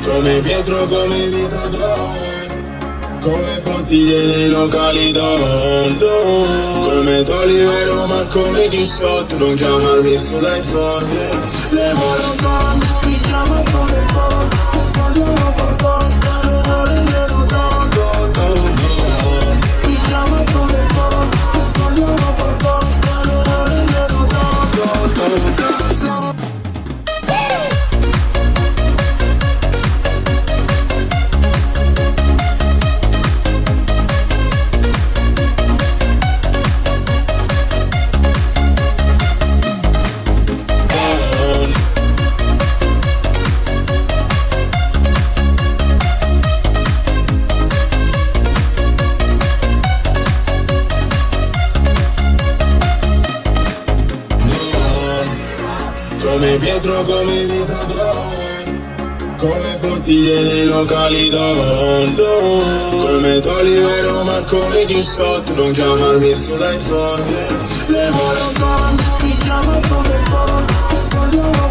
Come Pietro, come Vito Don, come bottiglie nei locali Don. Come Tolivero ma come Chisciotto, non chiamarmi sull'iPhone. Le vuole Don, mi chiama come Don, se vogliono pardon, le vuole glielo Don, Don, Don, Don. Mi chiama come Don, se vogliono pardon, le vuole glielo Don, Don, Don, Don. Come Pietro, come Vito Don, come bottiglie nei locali Don. Come Tolivero ma come Chisciotto, non chiamarmi sull'iPhone. Le vuole Don, mi chiama come Don, se voglio